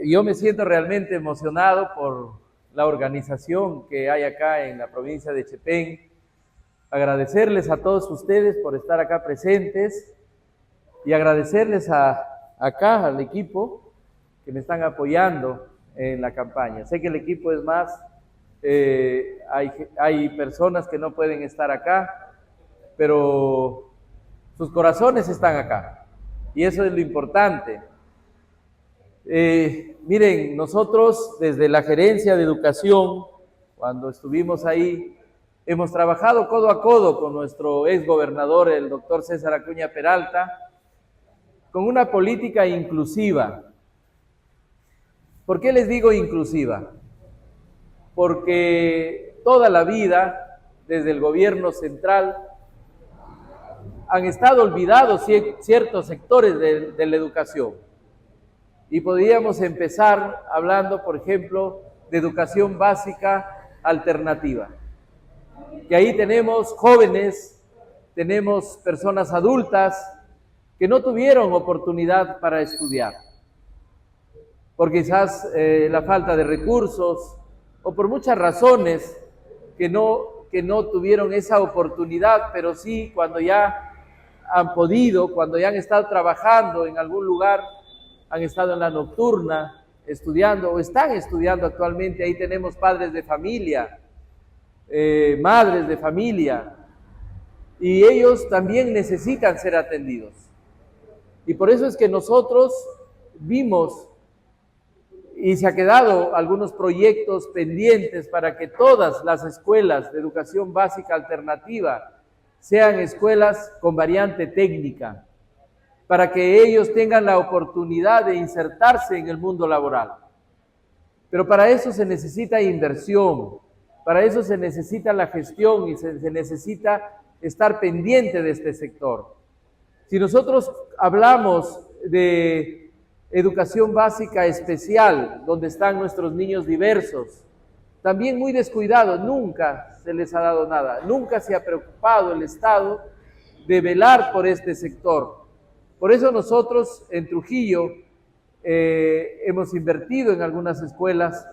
Yo me siento realmente emocionado por la organización que hay acá en la provincia de Chepén. Agradecerles a todos ustedes por estar acá presentes y agradecerles acá al equipo que me están apoyando en la campaña. Sé que el equipo es más, hay personas que no pueden estar acá, pero sus corazones están acá y eso es lo importante. Miren, nosotros desde la Gerencia de Educación, cuando estuvimos ahí, hemos trabajado codo a codo con nuestro ex gobernador, el doctor César Acuña Peralta, con una política inclusiva. ¿Por qué les digo inclusiva? Porque toda la vida, desde el gobierno central, han estado olvidados ciertos sectores de la educación. Y podríamos empezar hablando, por ejemplo, de educación básica alternativa. Que ahí tenemos jóvenes, tenemos personas adultas que no tuvieron oportunidad para estudiar. Por quizás la falta de recursos o por muchas razones que no tuvieron esa oportunidad, pero sí cuando ya han podido, cuando ya han estado trabajando en algún lugar, han estado en la nocturna estudiando o están estudiando actualmente. Ahí tenemos padres de familia, madres de familia, y ellos también necesitan ser atendidos. Y por eso es que nosotros vimos y se ha quedado algunos proyectos pendientes para que todas las escuelas de educación básica alternativa sean escuelas con variante técnica, para que ellos tengan la oportunidad de insertarse en el mundo laboral. Pero para eso se necesita inversión, para eso se necesita la gestión y se necesita estar pendiente de este sector. Si nosotros hablamos de educación básica especial, donde están nuestros niños diversos, también muy descuidados, nunca se les ha dado nada, nunca se ha preocupado el Estado de velar por este sector. Por eso nosotros en Trujillo hemos invertido en algunas escuelas,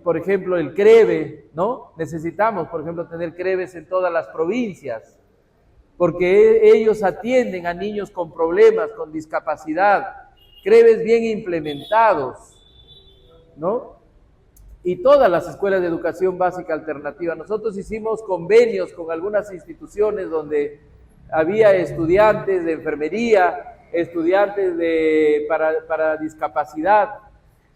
por ejemplo el CREVE, ¿no? Necesitamos, por ejemplo, tener CREVES en todas las provincias, porque ellos atienden a niños con problemas, con discapacidad, CREVES bien implementados, ¿no? Y todas las escuelas de educación básica alternativa. Nosotros hicimos convenios con algunas instituciones donde había estudiantes de enfermería, estudiantes para discapacidad,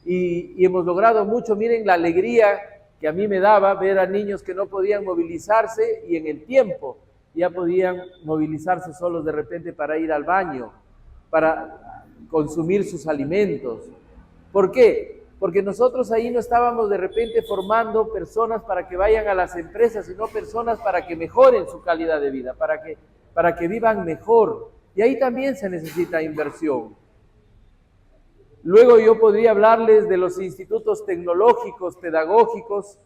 y hemos logrado mucho. Miren la alegría que a mí me daba ver a niños que no podían movilizarse y en el tiempo ya podían movilizarse solos de repente para ir al baño, para consumir sus alimentos. ¿Por qué? Porque nosotros ahí no estábamos de repente formando personas para que vayan a las empresas, sino personas para que mejoren su calidad de vida, para que vivan mejor. Y ahí también se necesita inversión. Luego yo podría hablarles de los institutos tecnológicos, pedagógicos,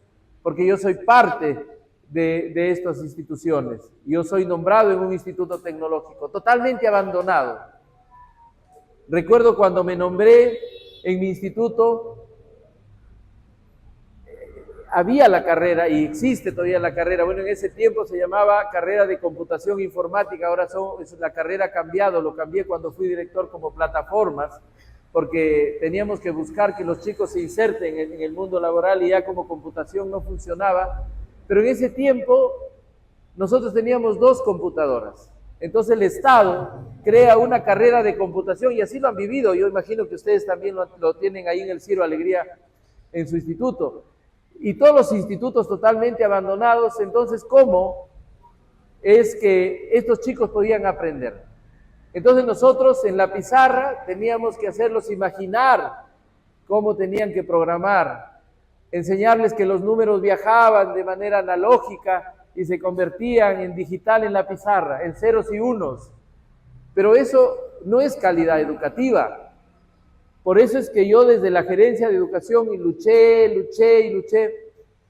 porque yo soy parte de estas instituciones. Yo soy nombrado en un instituto tecnológico, totalmente abandonado. Recuerdo cuando me nombré en mi instituto, había la carrera y existe todavía la carrera. Bueno, en ese tiempo se llamaba carrera de computación informática, ahora la carrera ha cambiado, lo cambié cuando fui director como plataformas, porque teníamos que buscar que los chicos se inserten en el mundo laboral y ya como computación no funcionaba. Pero en ese tiempo nosotros teníamos 2 computadoras. Entonces el Estado crea una carrera de computación y así lo han vivido. Yo imagino que ustedes también lo tienen ahí en el Ciro Alegría, en su instituto. Y todos los institutos totalmente abandonados. Entonces, ¿cómo es que estos chicos podían aprender? Entonces nosotros en la pizarra teníamos que hacerlos imaginar cómo tenían que programar, enseñarles que los números viajaban de manera analógica y se convertían en digital en la pizarra, en ceros y unos. Pero eso no es calidad educativa. Por eso es que yo desde la Gerencia de Educación luché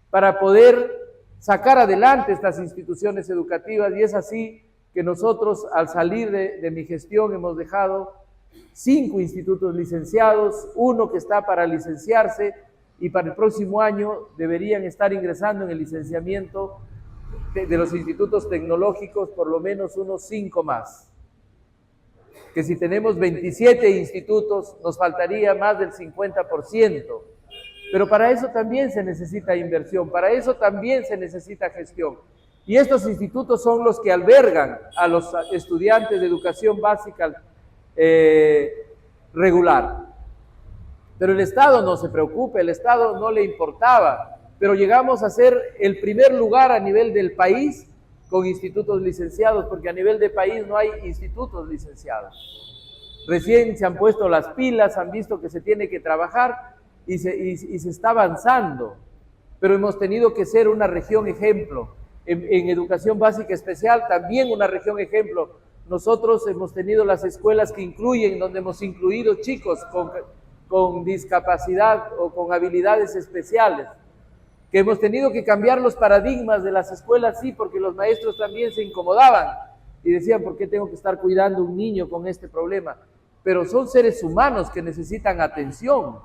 para poder sacar adelante estas instituciones educativas, y es así que nosotros al salir de mi gestión hemos dejado 5 institutos licenciados, 1 que está para licenciarse, y para el próximo año deberían estar ingresando en el licenciamiento de los institutos tecnológicos por lo menos unos 5 más. Que si tenemos 27 institutos, nos faltaría más del 50%. Pero para eso también se necesita inversión, para eso también se necesita gestión. Y estos institutos son los que albergan a los estudiantes de educación básica regular. Pero el Estado no se preocupa, el Estado no le importaba, pero llegamos a ser el primer lugar a nivel del país con institutos licenciados, porque a nivel de país no hay institutos licenciados. Recién se han puesto las pilas, han visto que se tiene que trabajar y se está avanzando, pero hemos tenido que ser una región ejemplo. En educación básica especial también una región ejemplo. Nosotros hemos tenido las escuelas que incluyen, donde hemos incluido chicos con discapacidad o con habilidades especiales, que hemos tenido que cambiar los paradigmas de las escuelas, sí, porque los maestros también se incomodaban y decían, ¿por qué tengo que estar cuidando a un niño con este problema? Pero son seres humanos que necesitan atención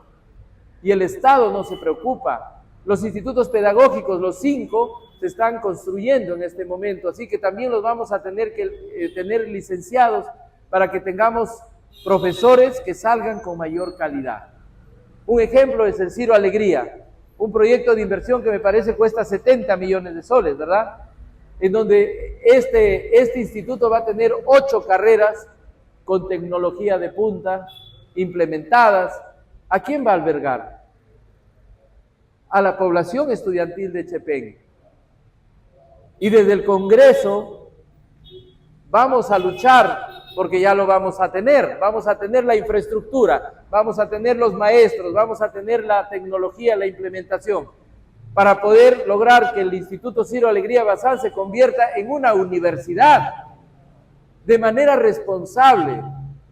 y el Estado no se preocupa. Los institutos pedagógicos, los 5, se están construyendo en este momento, así que también los vamos a tener que tener licenciados para que tengamos profesores que salgan con mayor calidad. Un ejemplo es el Ciro Alegría, un proyecto de inversión que me parece cuesta 70 millones de soles, ¿verdad? En donde este instituto va a tener 8 carreras con tecnología de punta, implementadas. ¿A quién va a albergar? A la población estudiantil de Chepén. Y desde el Congreso vamos a luchar, porque ya lo vamos a tener la infraestructura, vamos a tener los maestros, vamos a tener la tecnología, la implementación, para poder lograr que el Instituto Ciro Alegría Bazán se convierta en una universidad, de manera responsable,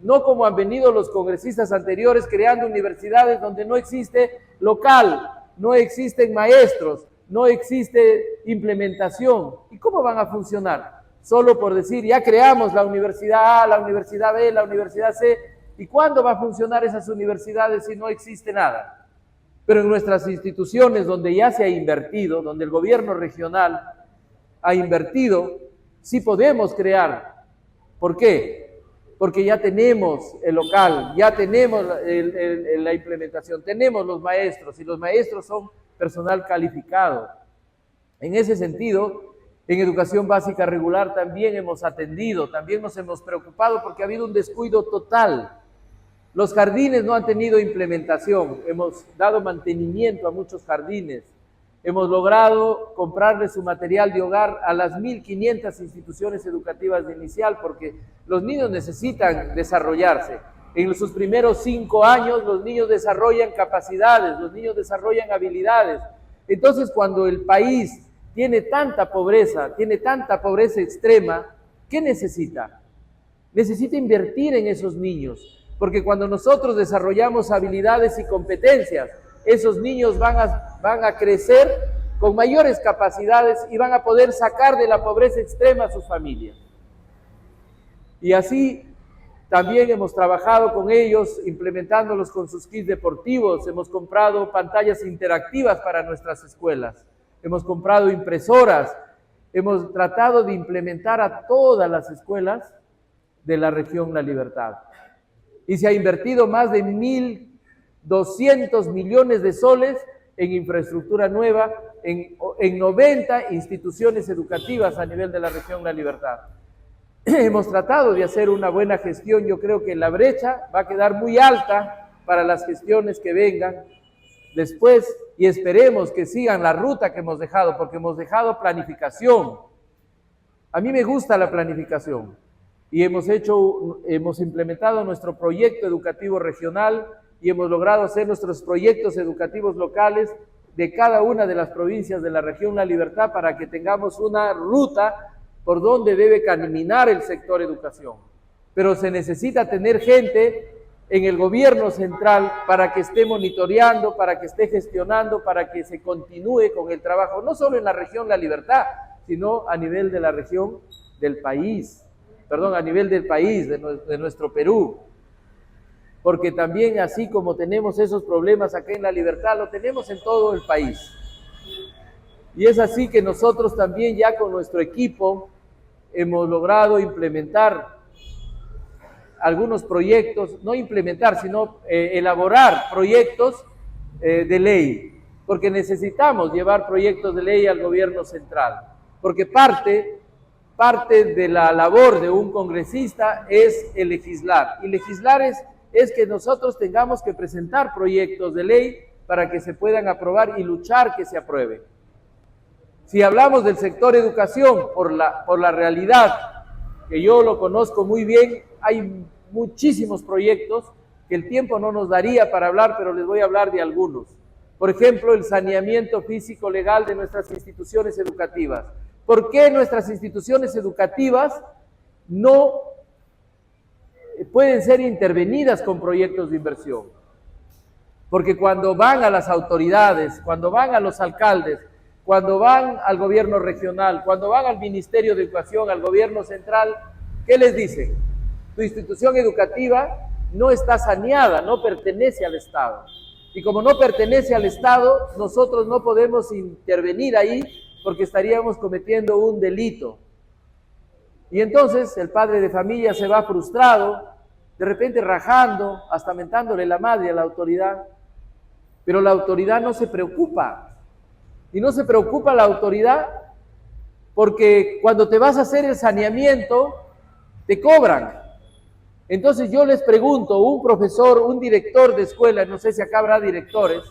no como han venido los congresistas anteriores creando universidades donde no existe local, no existen maestros, no existe implementación. ¿Y cómo van a funcionar? Solo por decir, ya creamos la universidad A, la universidad B, la universidad C. ¿Y cuándo va a funcionar esas universidades si no existe nada? Pero en nuestras instituciones donde ya se ha invertido, donde el gobierno regional ha invertido, sí podemos crear. ¿Por qué? Porque ya tenemos el local, ya tenemos la implementación, tenemos los maestros, y los maestros son personal calificado. En ese sentido, en educación básica regular también hemos atendido, también nos hemos preocupado porque ha habido un descuido total. Los jardines no han tenido implementación, hemos dado mantenimiento a muchos jardines, hemos logrado comprarle su material de hogar a las 1.500 instituciones educativas de inicial, porque los niños necesitan desarrollarse. En sus primeros 5 años los niños desarrollan capacidades, los niños desarrollan habilidades. Entonces, cuando el país tiene tanta pobreza extrema, ¿qué necesita? Necesita invertir en esos niños, porque cuando nosotros desarrollamos habilidades y competencias, esos niños van a crecer con mayores capacidades y van a poder sacar de la pobreza extrema a sus familias. Y así también hemos trabajado con ellos, implementándolos con sus kits deportivos, hemos comprado pantallas interactivas para nuestras escuelas, hemos comprado impresoras, hemos tratado de implementar a todas las escuelas de la región La Libertad. Y se ha invertido más de 1.200 millones de soles en infraestructura nueva, en 90 instituciones educativas a nivel de la región La Libertad. Hemos tratado de hacer una buena gestión. Yo creo que la brecha va a quedar muy alta para las gestiones que vengan después, y esperemos que sigan la ruta que hemos dejado, porque hemos dejado planificación. A mí me gusta la planificación y hemos implementado nuestro proyecto educativo regional y hemos logrado hacer nuestros proyectos educativos locales de cada una de las provincias de la región La Libertad para que tengamos una ruta por donde debe caminar el sector educación. Pero se necesita tener gente en el gobierno central para que esté monitoreando, para que esté gestionando, para que se continúe con el trabajo, no solo en la región La Libertad, sino a nivel de la región del país, a nivel del país, de nuestro Perú. porque también así como tenemos esos problemas acá en La Libertad, lo tenemos en todo el país. Y es así que nosotros también ya con nuestro equipo hemos logrado implementar algunos proyectos, no implementar, sino elaborar proyectos de ley, porque necesitamos llevar proyectos de ley al gobierno central, porque parte de la labor de un congresista es el legislar, y legislar es que nosotros tengamos que presentar proyectos de ley para que se puedan aprobar y luchar que se aprueben. Si hablamos del sector educación, por la realidad, que yo lo conozco muy bien, hay muchísimos proyectos que el tiempo no nos daría para hablar, pero les voy a hablar de algunos. Por ejemplo, el saneamiento físico legal de nuestras instituciones educativas. ¿Por qué nuestras instituciones educativas no pueden ser intervenidas con proyectos de inversión? Porque cuando van a las autoridades, cuando van a los alcaldes, cuando van al gobierno regional, cuando van al Ministerio de Educación, al gobierno central, ¿qué les dicen? Tu institución educativa no está saneada, no pertenece al Estado. Y como no pertenece al Estado, nosotros no podemos intervenir ahí porque estaríamos cometiendo un delito. Y entonces el padre de familia se va frustrado, de repente rajando, hasta mentándole la madre a la autoridad. Pero la autoridad no se preocupa. Y no se preocupa la autoridad porque cuando te vas a hacer el saneamiento, te cobran. Entonces yo les pregunto, un profesor, un director de escuela, no sé si acá habrá directores,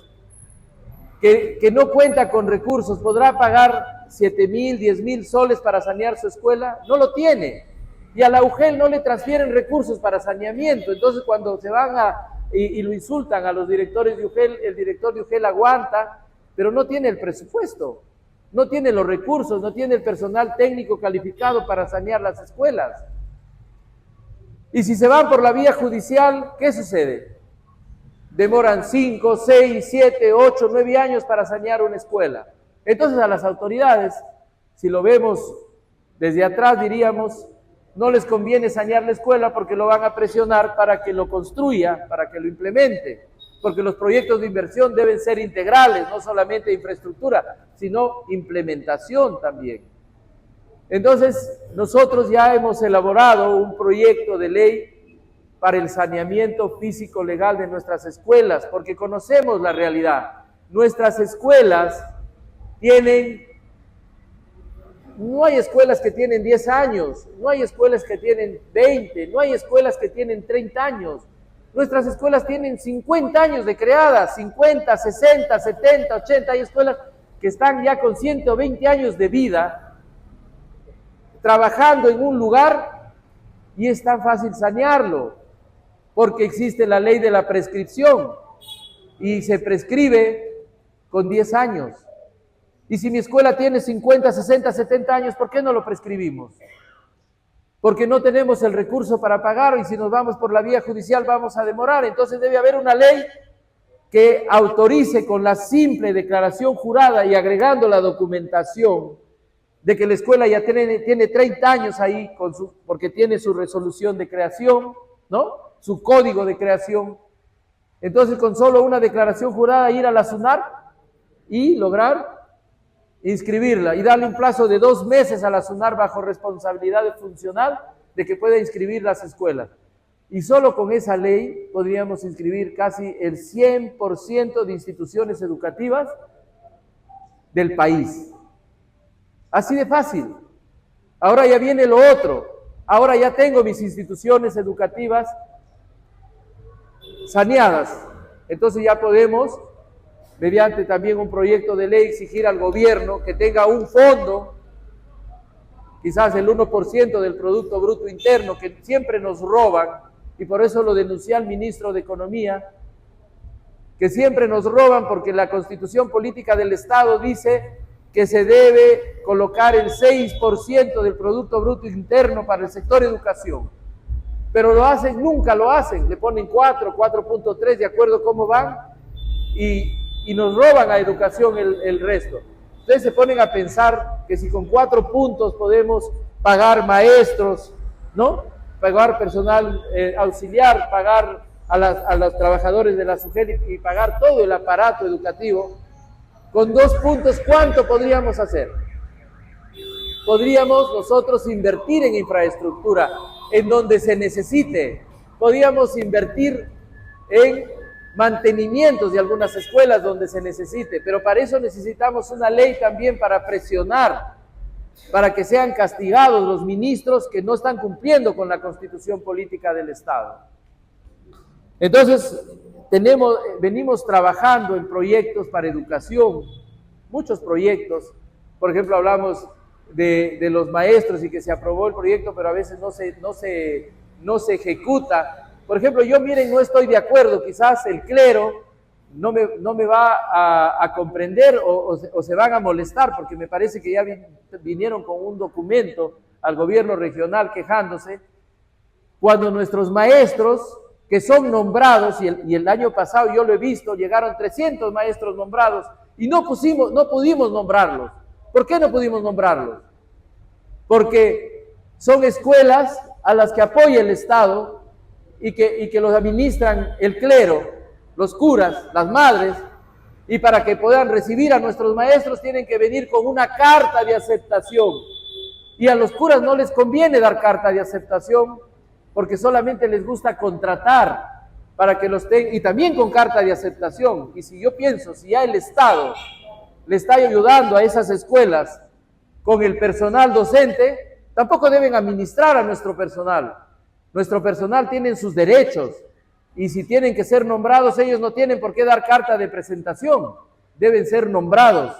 que no cuenta con recursos, ¿podrá pagar 7,000, 10,000 soles para sanear su escuela? No lo tiene. Y a la UGEL no le transfieren recursos para saneamiento. Entonces cuando se van y lo insultan a los directores de UGEL, el director de UGEL aguanta, pero no tiene el presupuesto, no tiene los recursos, no tiene el personal técnico calificado para sanear las escuelas. Y si se van por la vía judicial, ¿qué sucede? Demoran 5, 6, 7, 8, 9 años para sanear una escuela. Entonces a las autoridades, si lo vemos desde atrás, diríamos, no les conviene sanear la escuela porque lo van a presionar para que lo construya, para que lo implemente. Porque los proyectos de inversión deben ser integrales, no solamente infraestructura, sino implementación también. Entonces, nosotros ya hemos elaborado un proyecto de ley para el saneamiento físico legal de nuestras escuelas, porque conocemos la realidad. Nuestras escuelas no hay escuelas que tienen 10 años, no hay escuelas que tienen 20, no hay escuelas que tienen 30 años. Nuestras escuelas tienen 50 años de creadas, 50, 60, 70, 80, hay escuelas que están ya con 120 años de vida, trabajando en un lugar y es tan fácil sanearlo, porque existe la ley de la prescripción y se prescribe con 10 años. Y si mi escuela tiene 50, 60, 70 años, ¿por qué no lo prescribimos? Porque no tenemos el recurso para pagar y si nos vamos por la vía judicial vamos a demorar. Entonces debe haber una ley que autorice con la simple declaración jurada y agregando la documentación de que la escuela ya tiene 30 años ahí porque tiene su resolución de creación, ¿no? Su código de creación. Entonces con solo una declaración jurada ir a la SUNAR y lograr inscribirla y darle un plazo de 2 meses a la SUNAR bajo responsabilidad funcional de que pueda inscribir las escuelas. Y solo con esa ley podríamos inscribir casi el 100% de instituciones educativas del país. Así de fácil. Ahora ya viene lo otro. Ahora ya tengo mis instituciones educativas saneadas. Entonces ya podemos, mediante también un proyecto de ley, exigir al gobierno que tenga un fondo, quizás el 1% del Producto Bruto Interno, que siempre nos roban, y por eso lo denuncié al ministro de Economía, que siempre nos roban porque la Constitución Política del Estado dice que se debe colocar el 6% del Producto Bruto Interno para el sector educación. Pero lo hacen, nunca lo hacen, le ponen 4, 4.3, de acuerdo a cómo van, y nos roban a educación el resto. Ustedes se ponen a pensar que si con 4 puntos podemos pagar maestros, ¿no? Pagar personal auxiliar, pagar a los trabajadores de la SUGEL y pagar todo el aparato educativo, con 2 puntos, ¿cuánto podríamos hacer? Podríamos nosotros invertir en infraestructura, en donde se necesite. Podríamos invertir en mantenimientos de algunas escuelas donde se necesite, pero para eso necesitamos una ley también para presionar, para que sean castigados los ministros que no están cumpliendo con la constitución política del Estado. Entonces, venimos trabajando en proyectos para educación, muchos proyectos. Por ejemplo, hablamos de los maestros y que se aprobó el proyecto, pero a veces no se ejecuta. Por ejemplo, yo miren, no estoy de acuerdo, quizás el clero no me va a comprender o se van a molestar, porque me parece que ya vinieron con un documento al gobierno regional quejándose, cuando nuestros maestros que son nombrados, y el año pasado yo lo he visto, llegaron 300 maestros nombrados y no pudimos nombrarlos. ¿Por qué no pudimos nombrarlos? Porque son escuelas a las que apoya el Estado y que los administran el clero, los curas, las madres, y para que puedan recibir a nuestros maestros tienen que venir con una carta de aceptación. Y a los curas no les conviene dar carta de aceptación porque solamente les gusta contratar para que los tengan, y también con carta de aceptación. Y si yo pienso, si ya el Estado le está ayudando a esas escuelas con el personal docente, tampoco deben administrar a nuestro personal. Nuestro personal tiene sus derechos, y si tienen que ser nombrados, ellos no tienen por qué dar carta de presentación, deben ser nombrados,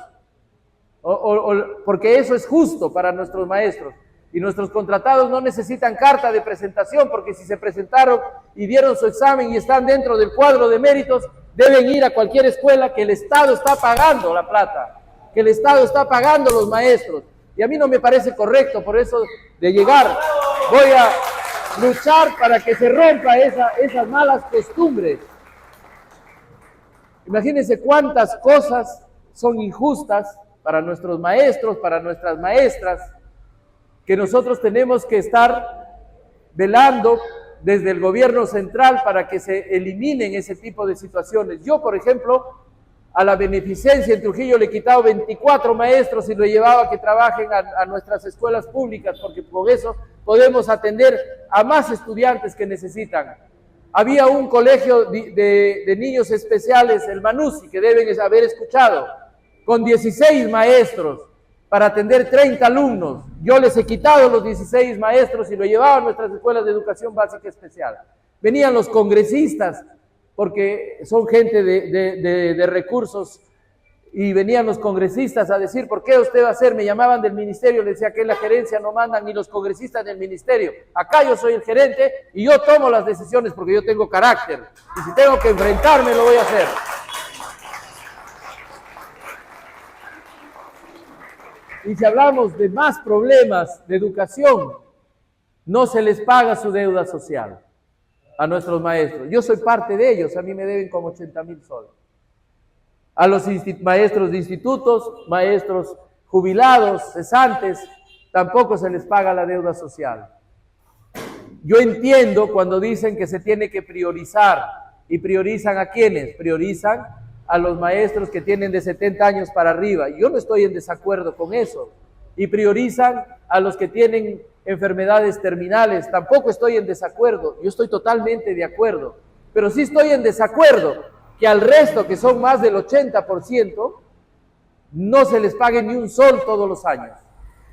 porque eso es justo para nuestros maestros. Y nuestros contratados no necesitan carta de presentación, porque si se presentaron y dieron su examen y están dentro del cuadro de méritos, deben ir a cualquier escuela que el Estado está pagando la plata, que el Estado está pagando los maestros. Y a mí no me parece correcto, por eso de llegar voy a luchar para que se rompa esas malas costumbres. Imagínense cuántas cosas son injustas para nuestros maestros, para nuestras maestras, que nosotros tenemos que estar velando desde el gobierno central para que se eliminen ese tipo de situaciones. Yo, por ejemplo, a la beneficencia en Trujillo le he quitado 24 maestros y lo he llevado a que trabajen a nuestras escuelas públicas, porque con eso podemos atender a más estudiantes que necesitan. Había un colegio de niños especiales, el Manusi, que deben haber escuchado, con 16 maestros para atender 30 alumnos. Yo les he quitado los 16 maestros y lo he llevado a nuestras escuelas de educación básica especial. Venían los congresistas, porque son gente de recursos, y venían los congresistas a decir, ¿por qué usted va a hacer? Me llamaban del ministerio, les decía que en la gerencia no mandan ni los congresistas del ministerio. Acá yo soy el gerente y yo tomo las decisiones porque yo tengo carácter. Y si tengo que enfrentarme, lo voy a hacer. Y si hablamos de más problemas de educación, no se les paga su deuda social a nuestros maestros. Yo soy parte de ellos, a mí me deben como 80,000 soles. A los maestros de institutos, maestros jubilados, cesantes, tampoco se les paga la deuda social. Yo entiendo cuando dicen que se tiene que priorizar, y priorizan a ¿quiénes? Priorizan a los maestros que tienen de 70 años para arriba. Yo no estoy en desacuerdo con eso. Y priorizan a los que tienen enfermedades terminales. Tampoco estoy en desacuerdo. Yo estoy totalmente de acuerdo. Pero sí estoy en desacuerdo que al resto, que son más del 80%, no se les pague ni un sol todos los años.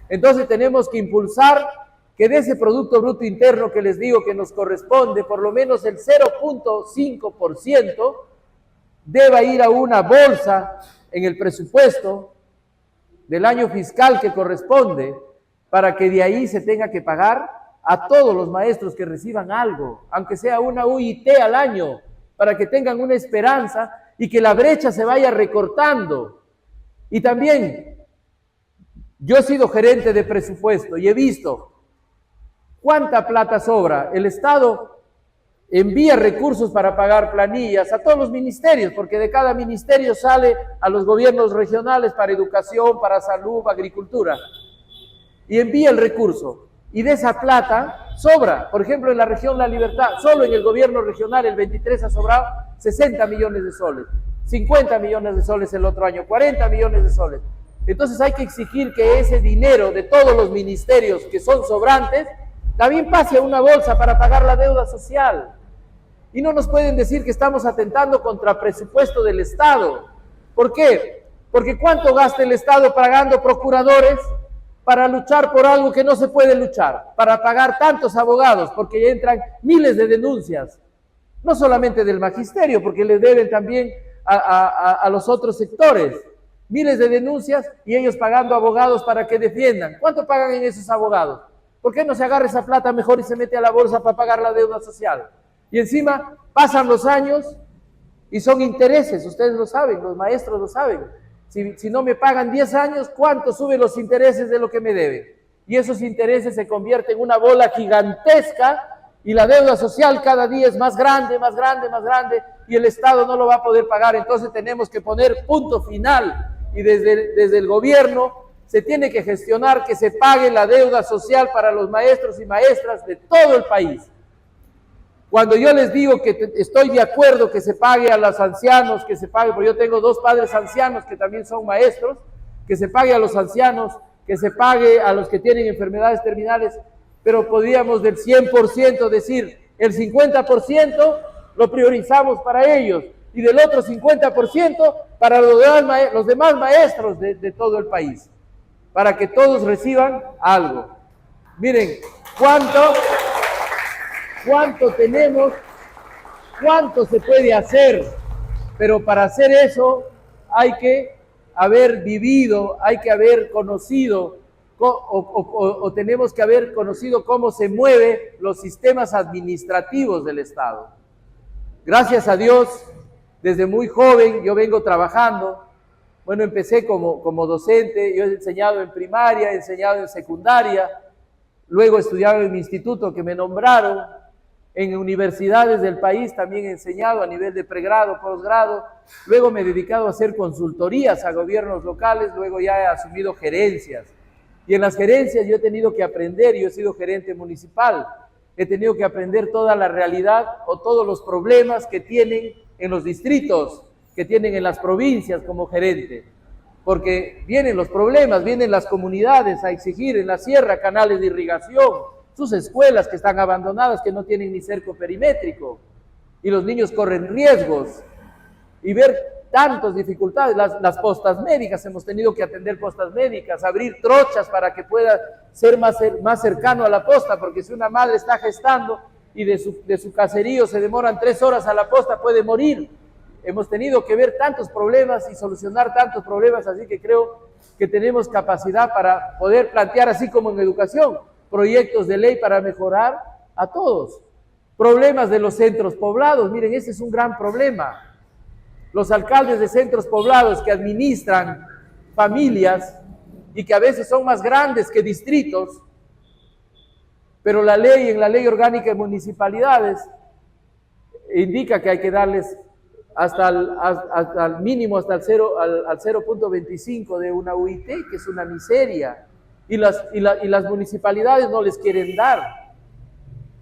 Entonces tenemos que impulsar que de ese Producto Bruto Interno que les digo que nos corresponde, por lo menos el 0.5% deba ir a una bolsa en el presupuesto del año fiscal que corresponde, para que de ahí se tenga que pagar a todos los maestros que reciban algo, aunque sea una UIT al año, para que tengan una esperanza y que la brecha se vaya recortando. Y también, yo he sido gerente de presupuesto y he visto cuánta plata sobra. El Estado envía recursos para pagar planillas a todos los ministerios, porque de cada ministerio sale a los gobiernos regionales para educación, para salud, agricultura, y envía el recurso. Y de esa plata sobra. Por ejemplo, en la región La Libertad, solo en el gobierno regional, el 23 ha sobrado 60 millones de soles, 50 millones de soles el otro año, 40 millones de soles. Entonces hay que exigir que ese dinero de todos los ministerios que son sobrantes, también pase a una bolsa para pagar la deuda social. Y no nos pueden decir que estamos atentando contra el presupuesto del Estado. ¿Por qué? Porque ¿cuánto gasta el Estado pagando procuradores para luchar por algo que no se puede luchar? Para pagar tantos abogados, porque entran miles de denuncias, no solamente del magisterio, porque le deben también a los otros sectores, miles de denuncias y ellos pagando abogados para que defiendan. ¿Cuánto pagan en esos abogados? ¿Por qué no se agarra esa plata mejor y se mete a la bolsa para pagar la deuda social? Y encima pasan los años y son intereses, ustedes lo saben, los maestros lo saben. Si no me pagan 10 años, ¿cuánto suben los intereses de lo que me deben? Y esos intereses se convierten en una bola gigantesca y la deuda social cada día es más grande, más grande, más grande y el Estado no lo va a poder pagar. Entonces tenemos que poner punto final y desde el gobierno se tiene que gestionar que se pague la deuda social para los maestros y maestras de todo el país. Cuando yo les digo que estoy de acuerdo que se pague a los ancianos, que se pague, porque yo tengo 2 padres ancianos que también son maestros, que se pague a los ancianos, que se pague a los que tienen enfermedades terminales, pero podríamos del 100% decir, el 50% lo priorizamos para ellos y del otro 50% para los demás maestros de todo el país, para que todos reciban algo. Miren, ¿cuánto tenemos? ¿Cuánto se puede hacer? Pero para hacer eso hay que haber vivido, hay que haber conocido o tenemos que haber conocido cómo se mueven los sistemas administrativos del Estado. Gracias a Dios, desde muy joven yo vengo trabajando. Bueno, empecé como docente, yo he enseñado en primaria, he enseñado en secundaria, luego he estudiado en mi instituto que me nombraron, en universidades del país también he enseñado a nivel de pregrado, posgrado, luego me he dedicado a hacer consultorías a gobiernos locales, luego ya he asumido gerencias. Y en las gerencias yo he tenido que aprender, yo he sido gerente municipal, he tenido que aprender toda la realidad o todos los problemas que tienen en los distritos, que tienen en las provincias como gerente. Porque vienen los problemas, vienen las comunidades a exigir en la sierra canales de irrigación, sus escuelas que están abandonadas, que no tienen ni cerco perimétrico, y los niños corren riesgos, y ver tantas dificultades, las postas médicas, hemos tenido que atender postas médicas, abrir trochas para que pueda ser más cercano a la posta, porque si una madre está gestando y de su caserío se demoran 3 horas a la posta, puede morir. Hemos tenido que ver tantos problemas y solucionar tantos problemas, así que creo que tenemos capacidad para poder plantear, así como en educación, proyectos de ley para mejorar a todos. Problemas de los centros poblados, miren, ese es un gran problema. Los alcaldes de centros poblados que administran familias y que a veces son más grandes que distritos, pero en la ley orgánica de municipalidades indica que hay que darles hasta el mínimo, hasta al 0.25 de una UIT, que es una miseria. Y las municipalidades no les quieren dar,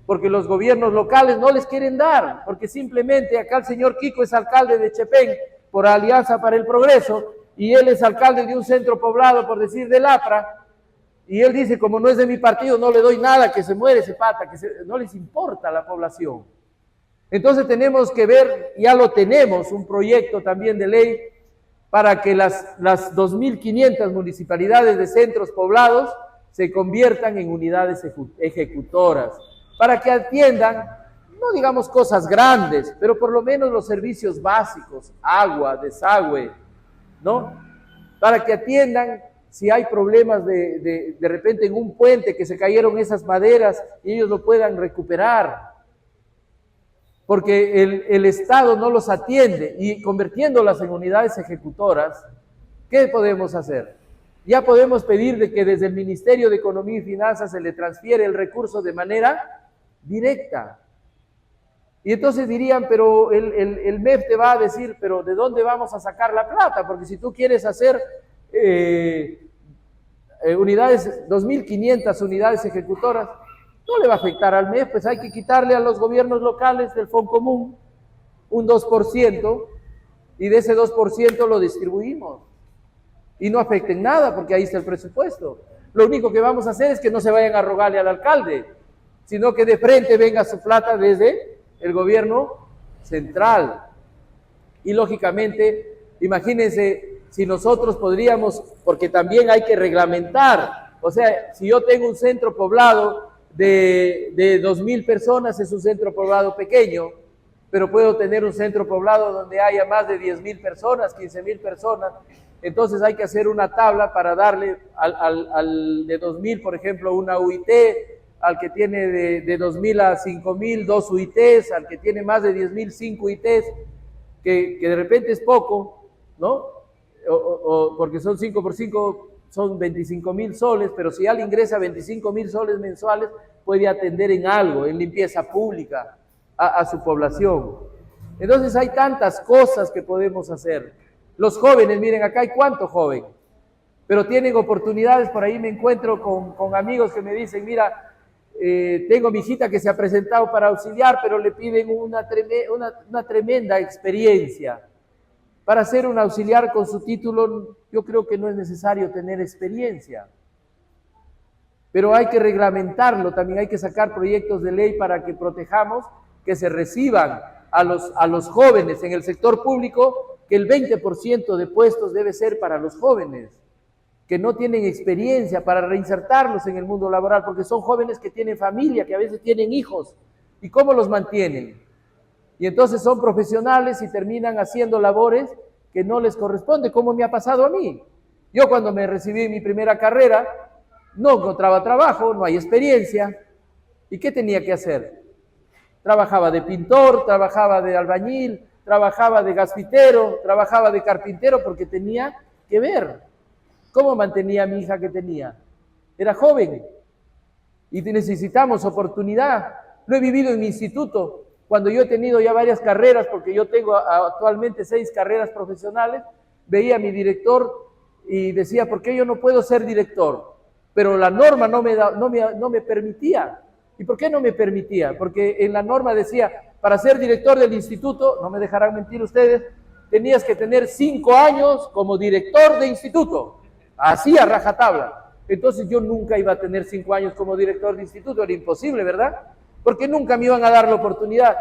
porque los gobiernos locales no les quieren dar, porque simplemente acá el señor Kiko es alcalde de Chepén por Alianza para el Progreso, y él es alcalde de un centro poblado, por decir, del APRA, y él dice, como no es de mi partido, no le doy nada, que se muere ese pata, no les importa a la población. Entonces tenemos que ver, ya lo tenemos, un proyecto también de ley para que las 2.500 municipalidades de centros poblados se conviertan en unidades ejecutoras, para que atiendan, no digamos cosas grandes, pero por lo menos los servicios básicos, agua, desagüe, ¿no? Para que atiendan si hay problemas de repente en un puente que se cayeron esas maderas y ellos lo puedan recuperar. Porque el Estado no los atiende y convirtiéndolas en unidades ejecutoras, ¿qué podemos hacer? Ya podemos pedir de que desde el Ministerio de Economía y Finanzas se le transfiere el recurso de manera directa. Y entonces dirían, pero el MEF te va a decir, pero ¿de dónde vamos a sacar la plata? Porque si tú quieres hacer 2.500 unidades ejecutoras, no le va a afectar al mes, pues hay que quitarle a los gobiernos locales del Fondo Común un 2%, y de ese 2% lo distribuimos. Y no afecta en nada, porque ahí está el presupuesto. Lo único que vamos a hacer es que no se vayan a rogarle al alcalde, sino que de frente venga su plata desde el gobierno central. Y lógicamente, imagínense si nosotros podríamos, porque también hay que reglamentar, o sea, si yo tengo un centro poblado de 2.000 personas, es un centro poblado pequeño, pero puedo tener un centro poblado donde haya más de 10.000 personas, 15.000 personas, entonces hay que hacer una tabla para darle al de 2.000, por ejemplo, una UIT, al que tiene de 2.000 a 5.000, 2 UITs, al que tiene más de 10.000, 5 UITs, que de repente es poco, ¿no? Porque son 5 por 5, son 25.000 soles, pero si alguien ingresa 25.000 soles mensuales, puede atender en algo, en limpieza pública, a su población. Entonces hay tantas cosas que podemos hacer. Los jóvenes, miren, acá hay cuánto joven, pero tienen oportunidades. Por ahí me encuentro con amigos que me dicen, mira, tengo mi hijita que se ha presentado para auxiliar, pero le piden una tremenda experiencia. Para ser un auxiliar con su título, yo creo que no es necesario tener experiencia. Pero hay que reglamentarlo, también hay que sacar proyectos de ley para que protejamos que se reciban a los jóvenes en el sector público, que el 20% de puestos debe ser para los jóvenes que no tienen experiencia, para reinsertarlos en el mundo laboral, porque son jóvenes que tienen familia, que a veces tienen hijos, ¿y cómo los mantienen? Y entonces son profesionales y terminan haciendo labores que no les corresponde, como me ha pasado a mí. Yo cuando me recibí en mi primera carrera, no encontraba trabajo, no hay experiencia, ¿y qué tenía que hacer? Trabajaba de pintor, trabajaba de albañil, trabajaba de gasfitero, trabajaba de carpintero, porque tenía que ver cómo mantenía a mi hija que tenía. Era joven y necesitamos oportunidad. Lo he vivido en mi instituto, cuando yo he tenido ya varias carreras, porque yo tengo actualmente 6 carreras profesionales, veía a mi director y decía, ¿por qué yo no puedo ser director? Pero la norma no me permitía. ¿Y por qué no me permitía? Porque en la norma decía, para ser director del instituto, no me dejarán mentir ustedes, tenías que tener 5 años como director de instituto, así a rajatabla. Entonces yo nunca iba a tener 5 años como director de instituto, era imposible, ¿verdad? Porque nunca me iban a dar la oportunidad.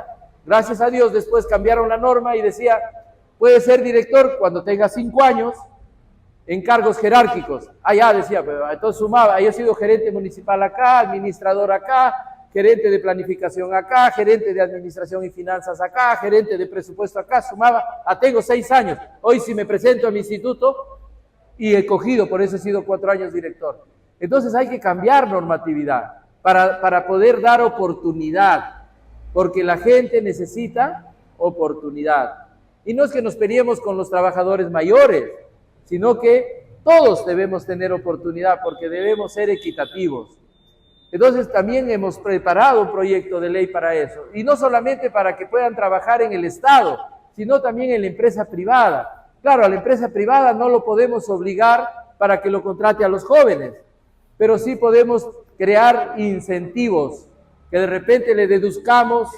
Gracias a Dios después cambiaron la norma y decía, puedes ser director cuando tengas 5 años en cargos jerárquicos. Ya decía, pero entonces sumaba, yo he sido gerente municipal acá, administrador acá, gerente de planificación acá, gerente de administración y finanzas acá, gerente de presupuesto acá, sumaba, tengo 6 años. Hoy si me presento a mi instituto y he cogido, por eso he sido 4 años director. Entonces hay que cambiar normatividad para poder dar oportunidad, porque la gente necesita oportunidad. Y no es que nos peleemos con los trabajadores mayores, sino que todos debemos tener oportunidad, porque debemos ser equitativos. Entonces también hemos preparado un proyecto de ley para eso, y no solamente para que puedan trabajar en el Estado, sino también en la empresa privada. Claro, a la empresa privada no lo podemos obligar para que lo contrate a los jóvenes, pero sí podemos crear incentivos, que de repente le deduzcamos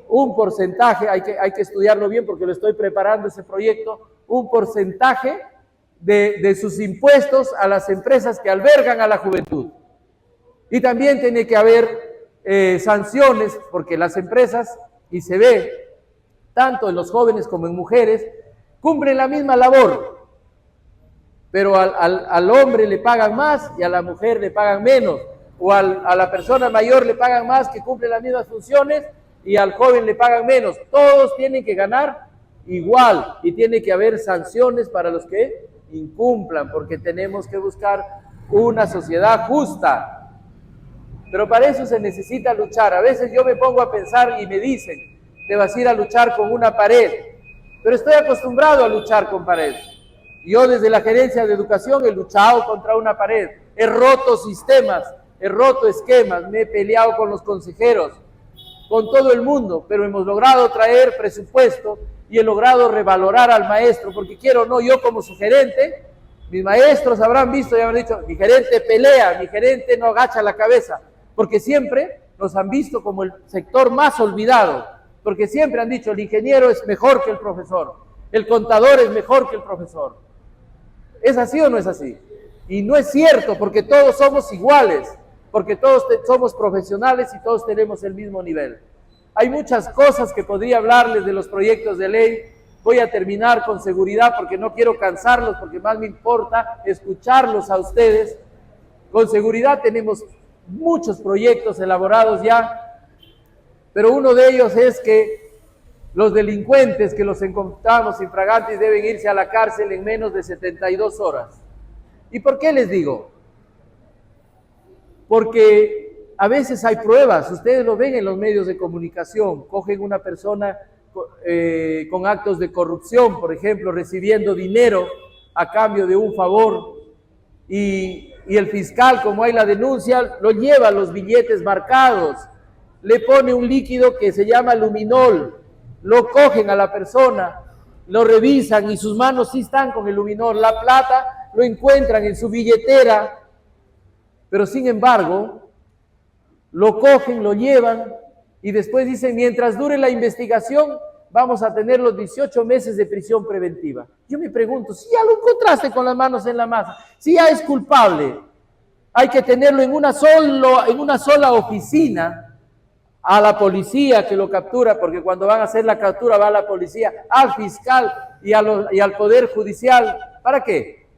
un porcentaje, hay que estudiarlo bien porque lo estoy preparando ese proyecto, un porcentaje de sus impuestos a las empresas que albergan a la juventud. Y también tiene que haber sanciones, porque las empresas, y se ve tanto en los jóvenes como en mujeres, cumplen la misma labor, pero al hombre le pagan más y a la mujer le pagan menos, o a la persona mayor le pagan más que cumple las mismas funciones y al joven le pagan menos. Todos tienen que ganar igual y tiene que haber sanciones para los que incumplan, porque tenemos que buscar una sociedad justa. Pero para eso se necesita luchar. A veces yo me pongo a pensar y me dicen, te vas a ir a luchar con una pared, pero estoy acostumbrado a luchar con pared. Yo desde la gerencia de educación he luchado contra una pared, he roto sistemas, he roto esquemas, me he peleado con los consejeros, con todo el mundo, pero hemos logrado traer presupuesto y he logrado revalorar al maestro, porque quiero o no, yo como su gerente, Mis maestros habrán visto y habrán dicho, mi gerente pelea, mi gerente no agacha la cabeza, porque siempre nos han visto como el sector más olvidado, porque siempre han dicho, el ingeniero es mejor que el profesor, el contador es mejor que el profesor. ¿Es así o no es así? Y no es cierto, porque todos somos iguales, porque todos somos profesionales y todos tenemos el mismo nivel. Hay muchas cosas que podría hablarles de los proyectos de ley. Voy a terminar con seguridad porque no quiero cansarlos, porque más me importa escucharlos a ustedes. Con seguridad tenemos muchos proyectos elaborados ya, pero uno de ellos es que los delincuentes que los encontramos infragantes deben irse a la cárcel en menos de 72 horas. ¿Y por qué les digo? Porque a veces hay pruebas, ustedes lo ven en los medios de comunicación, cogen una persona con actos de corrupción, por ejemplo, recibiendo dinero a cambio de un favor, y el fiscal, como hay la denuncia, lo lleva los billetes marcados, le pone un líquido que se llama luminol, lo cogen a la persona, lo revisan y sus manos sí están con el luminol, la plata lo encuentran en su billetera, pero sin embargo, lo cogen, lo llevan y después dicen, mientras dure la investigación, vamos a tener los 18 meses de prisión preventiva. Yo me pregunto, si ya lo encontraste con las manos en la masa, si ya es culpable, hay que tenerlo en una sola oficina, a la policía que lo captura, porque cuando van a hacer la captura va la policía, al fiscal y al Poder Judicial. ¿Para qué?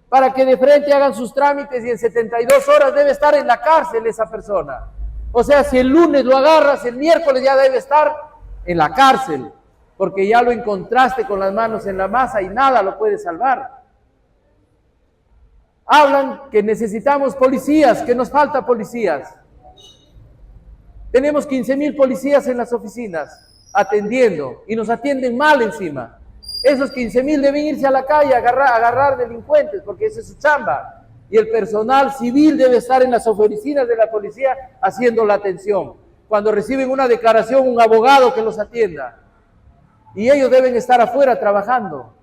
Para que de frente hagan sus trámites y en 72 horas debe estar en la cárcel esa persona. O sea, si el lunes lo agarras, el miércoles ya debe estar en la cárcel, porque ya lo encontraste con las manos en la masa y nada lo puede salvar. Hablan que necesitamos policías, que nos falta policías. Tenemos 15,000 policías en las oficinas atendiendo y nos atienden mal encima. Esos 15,000 deben irse a la calle a agarrar delincuentes, porque esa es su chamba. Y el personal civil debe estar en las oficinas de la policía haciendo la atención. Cuando reciben una declaración, un abogado que los atienda. Y ellos deben estar afuera trabajando,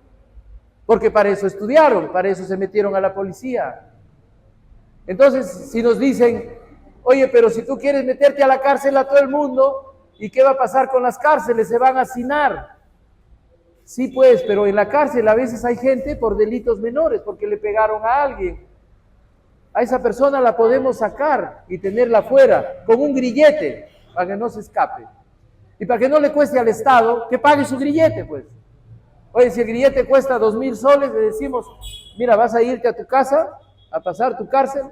porque para eso estudiaron, para eso se metieron a la policía. Entonces, si nos dicen, oye, pero si tú quieres meterte a la cárcel a todo el mundo, ¿y qué va a pasar con las cárceles? Se van a hacinar. Sí, pues, pero en la cárcel a veces hay gente por delitos menores, porque le pegaron a alguien. A esa persona la podemos sacar y tenerla fuera con un grillete para que no se escape. Y para que no le cueste al Estado, que pague su grillete, pues. Oye, si el grillete cuesta 2,000 soles, le decimos, mira, vas a irte a tu casa, a pasar tu cárcel,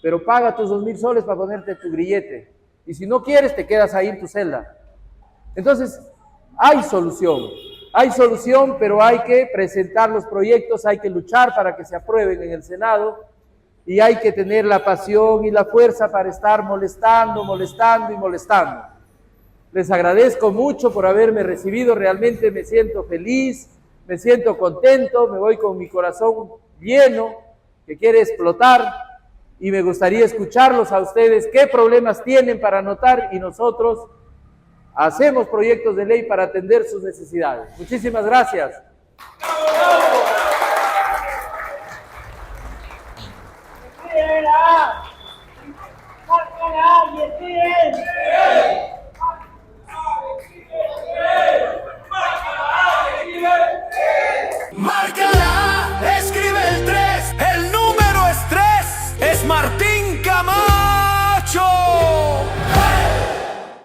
pero paga tus 2,000 soles para ponerte tu grillete. Y si no quieres, te quedas ahí en tu celda. Entonces, hay solución, pero hay que presentar los proyectos, hay que luchar para que se aprueben en el Senado, y hay que tener la pasión y la fuerza para estar molestando. Les agradezco mucho por haberme recibido, realmente me siento feliz, me siento contento, me voy con mi corazón lleno, que quiere explotar, y me gustaría escucharlos a ustedes, qué problemas tienen para anotar, y nosotros hacemos proyectos de ley para atender sus necesidades. Muchísimas gracias. ¡Márcala! ¡Márcala! ¡Y